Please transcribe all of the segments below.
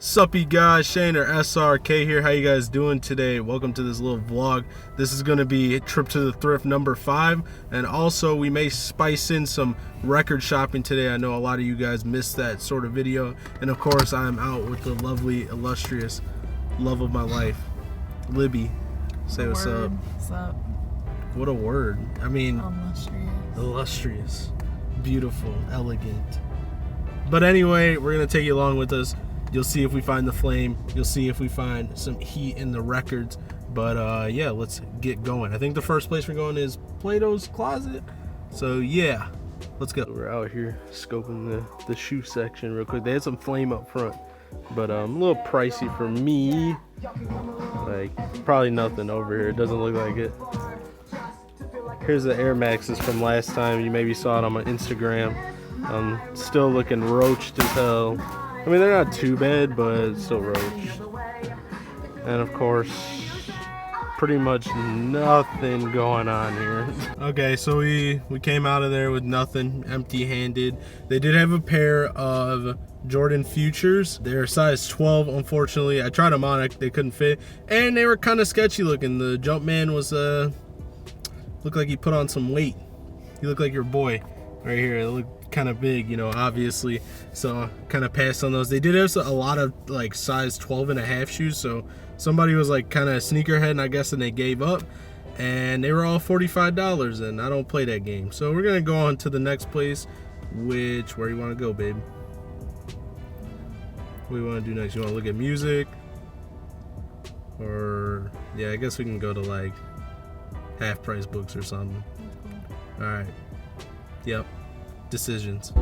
Suppy guys, Shane or SRK here. How you guys doing today? Welcome to this little vlog. This is going to be trip to the thrift number 5, and also we may spice in some record shopping today. I know a lot of you guys missed that sort of video, and of course I'm out with the lovely, illustrious love of my life, Libby. Say what's up. What's up? What a word. I mean, illustrious, beautiful, elegant. But anyway, we're going to take you along with us. You'll see if we find the flame. You'll see if we find some heat in the records. But yeah, let's get going. I think the first place we're going is Plato's Closet. So yeah, let's go. We're out here scoping the shoe section real quick. They had some flame up front, but a little pricey for me. Like probably nothing over here. It doesn't look like it. Here's the Air Maxes from last time. You maybe saw it on my Instagram. Still looking roached as hell. I mean, they're not too bad, but still roached. And of course, pretty much nothing going on here. Okay, so we came out of there with nothing, empty-handed. They did have a pair of Jordan Futures. They're size 12, unfortunately. I tried them on, they couldn't fit. And they were kind of sketchy looking. The Jumpman was, looked like he put on some weight. He looked like your boy right here. It looked kind of big, you know, obviously, so kind of passed on those. They did have a lot of like size 12.5 shoes, so somebody was like kind of sneakerhead, and I guess, and they gave up, and they were all $45, and I don't play that game. So we're gonna go on to the next place, which, where you want to go, babe? What do you want to do next? You want to look at music, or yeah, I guess we can go to like half price books or something. All right, yep. Decisions.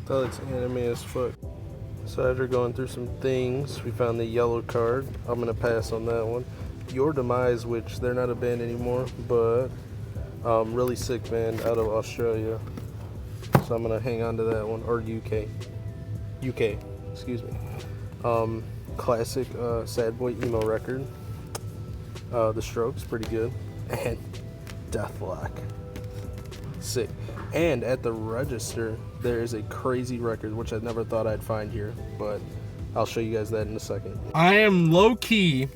That looks anime as fuck. So after going through some things, we found the yellow card. I'm gonna pass on that one. Your Demise, which they're not a band anymore, but really sick band out of Australia. So I'm gonna hang on to that one, or UK, excuse me. Classic sad boy emo record. The Strokes, pretty good, and Deathlock, sick. And at the register, there is a crazy record, which I never thought I'd find here, but I'll show you guys that in a second. I am low-key,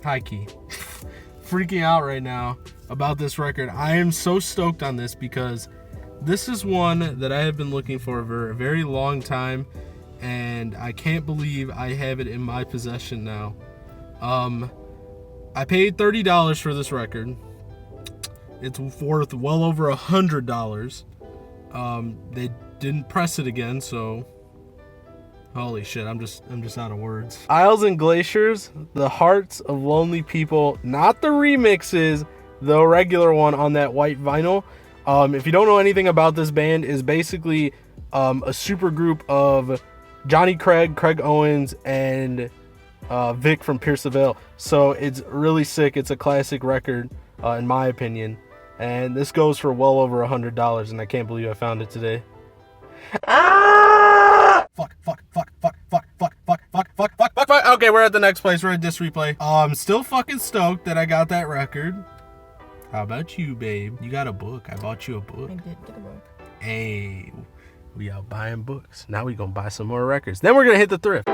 high-key, freaking out right now about this record. I am so stoked on this because this is one that I have been looking for a very long time, and I can't believe I have it in my possession now. I paid $30 for this record. It's worth well over $100. They didn't press it again, so holy shit, I'm just out of words. Isles and Glaciers, The Hearts of Lonely People, not the remixes, the regular one on that white vinyl. If you don't know anything about this band, is basically a super group of Johnny Craig, Craig Owens, and Vic from Pierce the Veil. So it's really sick. It's a classic record, in my opinion. And this goes for well over $100, and I can't believe I found it today. Ah! Fuck. Okay, we're at the next place. We're at Disc Replay. I'm still fucking stoked that I got that record. How about you, babe? You got a book. I bought you a book. I did get a book. Hey, we out buying books. Now we gonna buy some more records. Then we're gonna hit the thrift.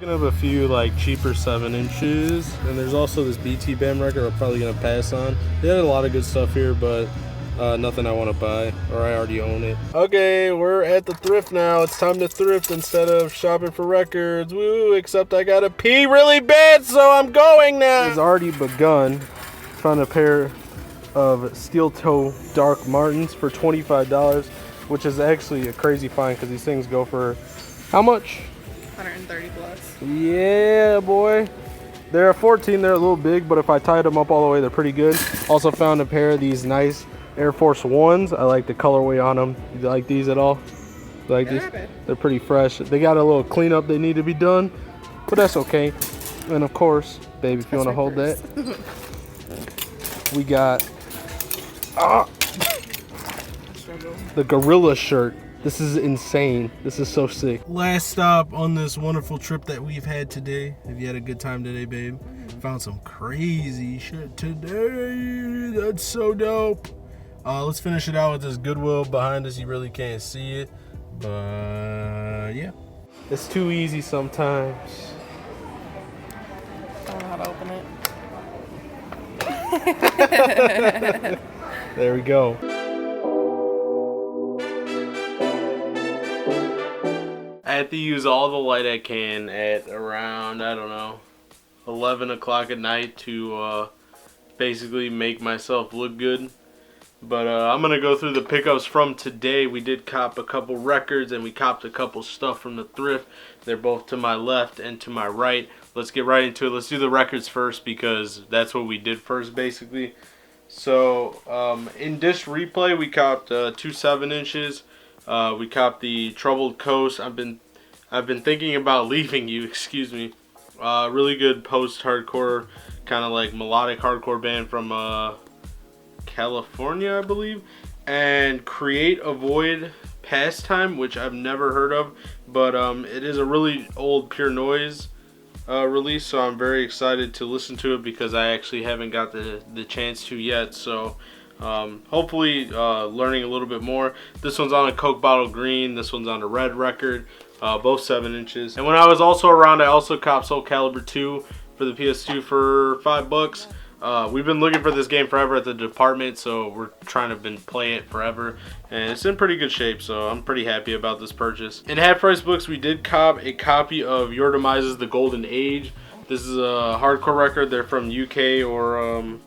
Of a few like cheaper 7-inches, and there's also this BT Bam record I'm probably gonna pass on. They had a lot of good stuff here, but nothing I want to buy, or I already own it. Okay, we're at the thrift now. It's time to thrift instead of shopping for records. Woo, except I gotta pee really bad, so I'm going now. It's already begun. Found a pair of steel toe Dark Martens for $25, which is actually a crazy find because these things go for how much? 130 plus. Yeah, boy. They're a 14, they're a little big, but if I tied them up all the way, they're pretty good. Also found a pair of these nice Air Force Ones. I like the colorway on them. You like these at all? You like these? They're pretty fresh. They got a little cleanup they need to be done, but that's okay. And of course, baby, if you want to hold that, we got the Gorilla shirt. This is insane. This is so sick. Last stop on this wonderful trip that we've had today. Have you had a good time today, babe? Found some crazy shit today. That's so dope. Let's finish it out with this Goodwill behind us. You really can't see it, but yeah. It's too easy sometimes. I don't know how to open it. There we go. I had to use all the light I can at around, I don't know, 11 o'clock at night to basically make myself look good. But I'm going to go through the pickups from today. We did cop a couple records and we copped a couple stuff from the thrift. They're both to my left and to my right. Let's get right into it. Let's do the records first because that's what we did first basically. So in Dish Replay we copped 2 7-inches. We copped the Troubled Coast. I've been thinking about leaving you, excuse me. Really good post-hardcore, kind of like melodic hardcore band from California, I believe. And Create Avoid Pastime, which I've never heard of, but it is a really old Pure Noise release, so I'm very excited to listen to it because I actually haven't got the chance to yet. So hopefully learning a little bit more. This one's on a Coke Bottle Green. This one's on a red record. Both 7-inches. And when I was also around, I also copped Soul Calibur 2 for the PS2 for $5. We've been looking for this game forever at the department, so we're trying to play it forever, and it's in pretty good shape, so I'm pretty happy about this purchase. In Half Price Books, we did cop a copy of Your Demise's The Golden Age. This is a hardcore record. They're from UK or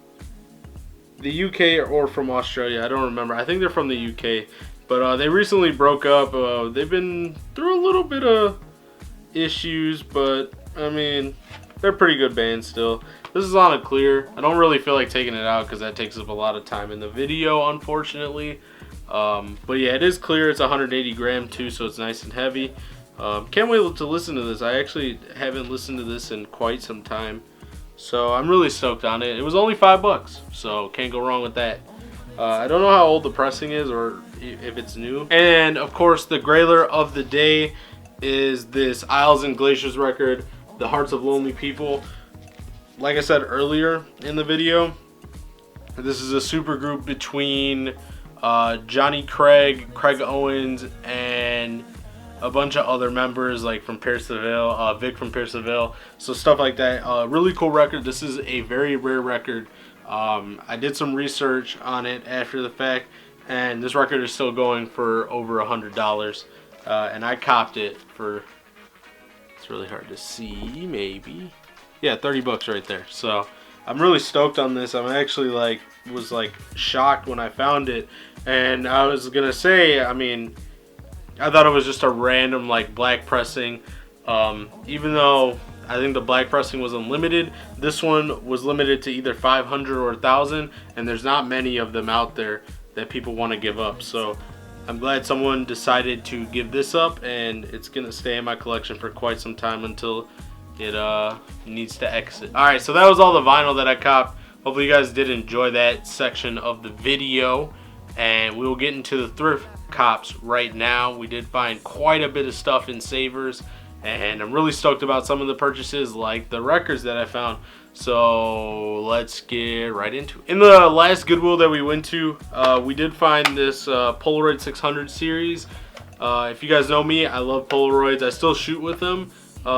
the UK or from Australia. I don't remember. I think they're from the UK, but they recently broke up. They've been through a little bit of issues, but I mean, they're a pretty good band still. This is on a clear. I don't really feel like taking it out because that takes up a lot of time in the video, unfortunately. But yeah, it is clear. It's 180 gram too, so it's nice and heavy. Can't wait to listen to this. I actually haven't listened to this in quite some time, so I'm really stoked on it. It was only $5, so can't go wrong with that. I don't know how old the pressing is or if it's new. And of course, the grailer of the day is this Isles and Glaciers record, The Hearts of Lonely People. Like I said earlier in the video, this is a super group between Johnny Craig, Craig Owens, and a bunch of other members like from Pierceville, Vic from Pierceville, so stuff like that. Really cool record. This is a very rare record. I did some research on it after the fact, and this record is still going for over $100. And I copped it for, it's really hard to see, maybe. Yeah, $30 right there. So I'm really stoked on this. I'm actually was shocked when I found it, and I was gonna say, I mean, I thought it was just a random black pressing. Even though I think the black pressing was unlimited, this one was limited to either 500 or 1,000, and there's not many of them out there that people want to give up. So I'm glad someone decided to give this up, and it's gonna stay in my collection for quite some time until it needs to exit. Alright, so that was all the vinyl that I copped. Hopefully you guys did enjoy that section of the video, and we will get into the thrift cops right now. We did find quite a bit of stuff in Savers, and I'm really stoked about some of the purchases, like the records that I found. So let's get right into it. In the last Goodwill that we went to, we did find this Polaroid 600 series. If you guys know me, I love Polaroids. I still shoot with them.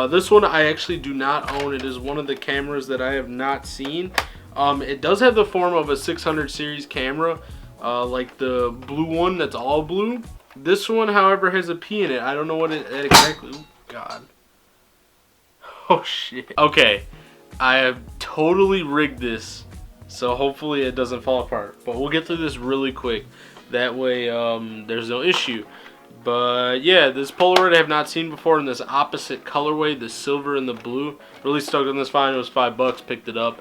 This one I actually do not own. It is one of the cameras that I have not seen. It does have the form of a 600 series camera, like the blue one that's all blue. This one, however, has a P in it. I don't know what it exactly. Oh, God. Oh, shit. Okay. I have totally rigged this, so hopefully it doesn't fall apart. But we'll get through this really quick. That way there's no issue. But yeah, this Polaroid I have not seen before in this opposite colorway, the silver and the blue. Really stoked on this find. It was $5, picked it up.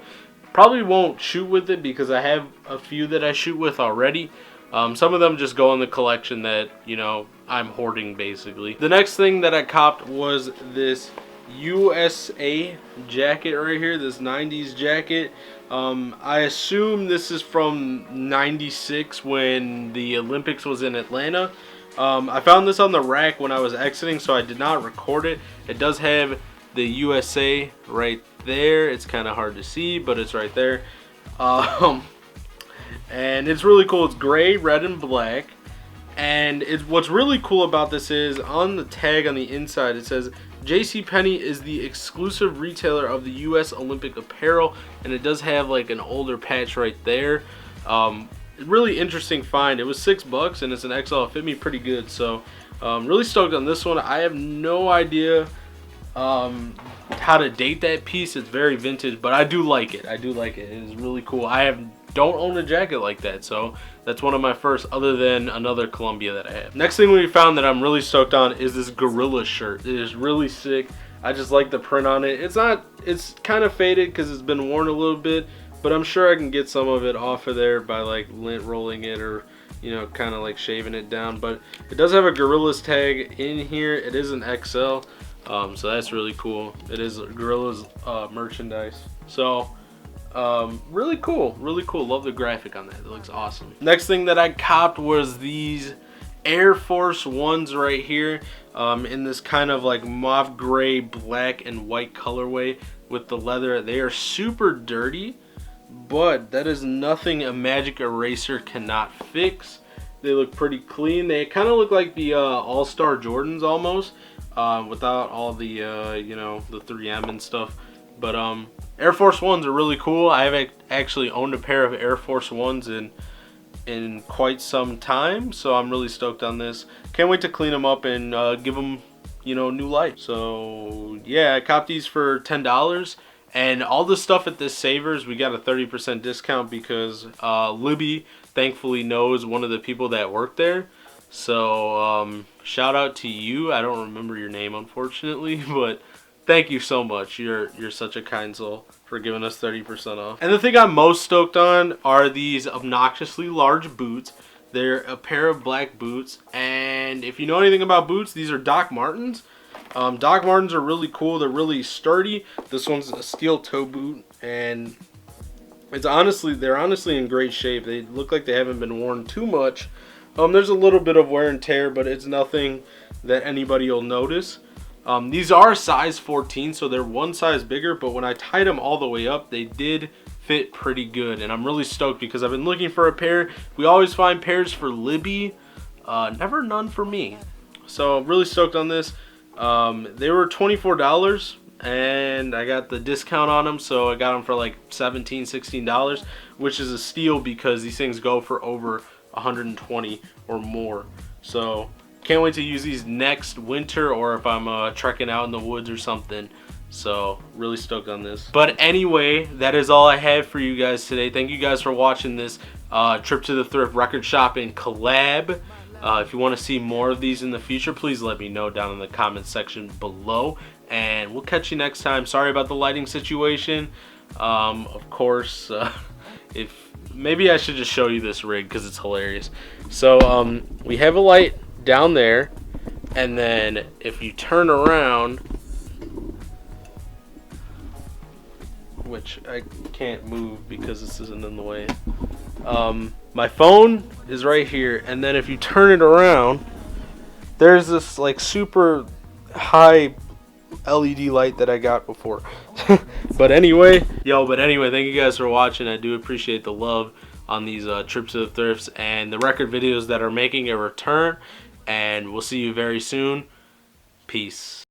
Probably won't shoot with it because I have a few that I shoot with already. Some of them just go in the collection that, you know, I'm hoarding basically. The next thing that I copped was this USA jacket right here, this 90s jacket. I assume this is from 96 when the Olympics was in Atlanta. I found this on the rack when I was exiting, so I did not record it. It does have the USA right there. It's kind of hard to see, but it's right there. And it's really cool. It's gray, red, and black. And what's really cool about this is on the tag on the inside it says JCPenney is the exclusive retailer of the U.S. Olympic apparel, and it does have like an older patch right there. Really interesting find. It was $6 and it's an XL. It fit me pretty good, so really stoked on this one. I have no idea how to date that piece. It's very vintage, but I do like it. It is really cool. Don't own a jacket like that, so that's one of my first, other than another Columbia that I have. Next thing we found that I'm really stoked on is this Gorilla shirt. It is really sick. I just like the print on it. It's kind of faded because it's been worn a little bit, but I'm sure I can get some of it off of there by like lint rolling it, or, you know, kind of like shaving it down. But it does have a Gorillas tag in here. It is an XL, so that's really cool. It is Gorillas merchandise. So really cool. Love the graphic on that. It looks awesome. Next thing that I copped was these Air Force Ones right here, in this kind of like mauve gray, black, and white colorway with the leather. They are super dirty, but that is nothing a magic eraser cannot fix. They look pretty clean. They kind of look like the All-Star Jordans almost, without all the you know, the 3M and stuff. But Air Force Ones are really cool. I have actually owned a pair of Air Force Ones in quite some time, so I'm really stoked on this. Can't wait to clean them up and give them, you know, new life. So yeah, I copped these for $10, and all the stuff at this Savers, we got a 30% discount because Libby thankfully knows one of the people that work there. So shout out to you. I don't remember your name, unfortunately, but thank you so much. You're such a kind soul for giving us 30% off. And the thing I'm most stoked on are these obnoxiously large boots. They're a pair of black boots, and if you know anything about boots, these are Doc Martens. Doc Martens are really cool. They're really sturdy. This one's a steel toe boot, and they're honestly in great shape. They look like they haven't been worn too much. There's a little bit of wear and tear, but it's nothing that anybody will notice. These are size 14, so they're one size bigger, but when I tied them all the way up, they did fit pretty good, and I'm really stoked because I've been looking for a pair. We always find pairs for Libby, never none for me. So I'm really stoked on this. They were $24, and I got the discount on them, so I got them for like $17, $16, which is a steal because these things go for over $120 or more. So can't wait to use these next winter, or if I'm trekking out in the woods or something. So really stoked on this. But anyway, that is all I have for you guys today. Thank you guys for watching this Trip to the Thrift record shopping collab. If you want to see more of these in the future, please let me know down in the comments section below, and we'll catch you next time. Sorry about the lighting situation. Of course, if maybe I should just show you this rig because it's hilarious. So we have a light down there, and then if you turn around, which I can't move because this isn't in the way, my phone is right here, and then if you turn it around, there's this like super high LED light that I got before. But anyway, thank you guys for watching. I do appreciate the love on these trips to the thrifts and the record videos that are making a return, and we'll see you very soon. Peace.